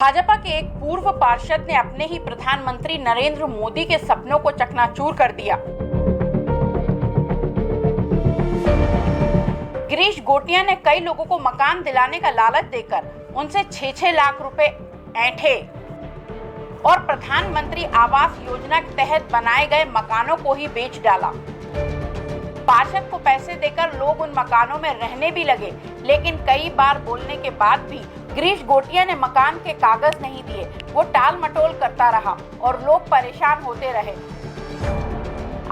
भाजपा के एक पूर्व पार्षद ने अपने ही प्रधानमंत्री नरेंद्र मोदी के सपनों को चकनाचूर कर दिया। गिरीश गोटिया ने कई लोगों को मकान दिलाने का लालच देकर उनसे 6-6 लाख रुपए ऐंठे और प्रधानमंत्री आवास योजना के तहत बनाए गए मकानों को ही बेच डाला। पार्षद को पैसे देकर लोग उन मकानों में रहने भी लगे, लेकिन कई बार बोलने के बाद भी गिरीश गोटिया ने मकान के कागज नहीं दिए। वो टाल मटोल करता रहा और लोग परेशान होते रहे।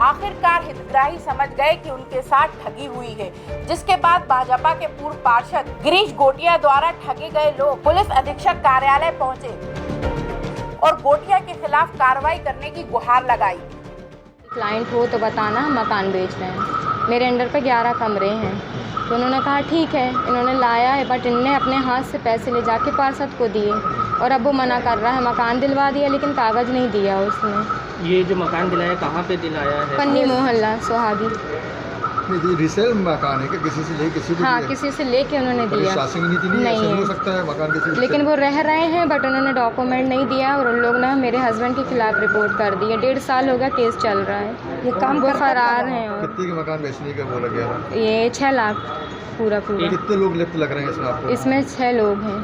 आखिरकार हितग्राही समझ गए कि उनके साथ ठगी हुई है, जिसके बाद भाजपा के पूर्व पार्षद गिरीश गोटिया द्वारा ठगे गए लोग पुलिस अधीक्षक कार्यालय पहुंचे और गोटिया के खिलाफ कार्रवाई करने की गुहार लगाई। क्लाइंट हो तो बताना, हम मकान बेच रहे हैं। मेरे अंडर पे 11 कमरे हैं, तो उन्होंने कहा ठीक है। इन्होंने लाया है, बट इनने अपने हाथ से पैसे ले जाके पार्षद को दिए और अब वो मना कर रहा है। मकान दिलवा दिया लेकिन कागज़ नहीं दिया उसने। ये जो मकान दिलाया कहाँ पे दिलाया है? पन्नी मोहल्ला सोहागी। रिसेल मकान है कि किसी से ले किसी को? हाँ, किसी से लेके उन्होंने दिया। शासकीय नीति नहीं है, हो सकता है मकान किसी, लेकिन वो रह रहे हैं, बट उन्होंने डॉक्यूमेंट नहीं दिया और उन लोग ने मेरे हस्बैंड के खिलाफ रिपोर्ट कर दी है। 1.5 साल हो गया केस चल रहा है। ये काम वो फरार हैं। और कितने के मकान बेचने का बोला गया था? ये 6 लाख पूरा। कितने लोग लिप्त लग रहे हैं इसमें आपको? इसमें 6 लोग हैं।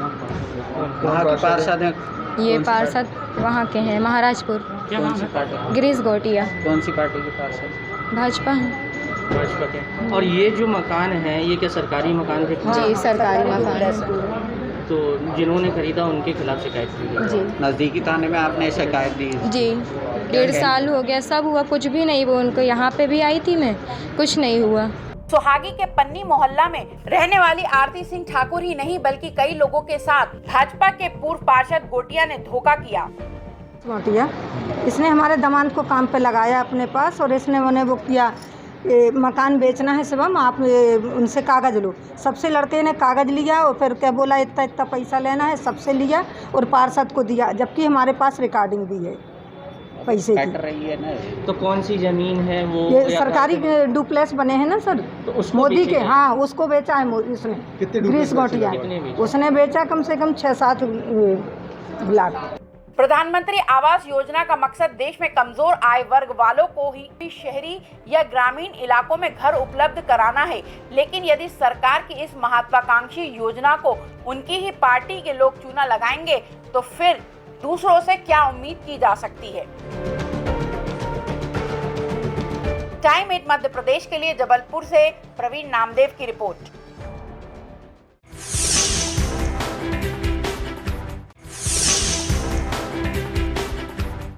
वहाँ के पार्षद हैं? ये पार्षद वहाँ के हैं, महाराजपुर। कौन सी पार्टी? गिरीश गोटिया। कौन सी पार्टी के पार्षद? भाजपा है। भाजपा के। और ये जो मकान है ये क्या सरकारी मकान थे? जी, सरकारी मकान है। तो जिन्होंने खरीदा उनके खिलाफ शिकायत की गई? जी। नज़दीकी थाने में आपने शिकायत दी? जी, 1.5 साल हो गया, सब हुआ, कुछ भी नहीं। वो उनको यहाँ पे भी आई थी मैं, कुछ नहीं हुआ। सोहागी के पन्नी मोहल्ला में रहने वाली आरती सिंह ठाकुर ही नहीं बल्कि कई लोगों के साथ भाजपा के पूर्व पार्षद गोटिया ने धोखा किया। गोटिया इसने हमारे दामाद को काम पे लगाया अपने पास और इसने उन्हें वो किया, मकान बेचना है शिवम, आप उनसे कागज़ लो। सबसे लड़के ने कागज़ लिया और फिर क्या बोला, इतना इतना पैसा लेना है, सबसे लिया और पार्षद को दिया, जबकि हमारे पास रिकॉर्डिंग भी है पैसे की। रही है ना। तो कौन सी ज़मीन है वो? ये सरकारी डुप्लेक्स बने हैं ना सर, तो मोदी के। हाँ, उसको बेचा है उसने, गिरीश गोटिया। उसने बेचा कम से कम 6-7 लाख। प्रधानमंत्री आवास योजना का मकसद देश में कमजोर आय वर्ग वालों को ही शहरी या ग्रामीण इलाकों में घर उपलब्ध कराना है, लेकिन यदि सरकार की इस महत्वाकांक्षी योजना को उनकी ही पार्टी के लोग चूना लगाएंगे तो फिर दूसरों से क्या उम्मीद की जा सकती है। टाइम 8 मध्य प्रदेश के लिए जबलपुर से प्रवीण नामदेव की रिपोर्ट।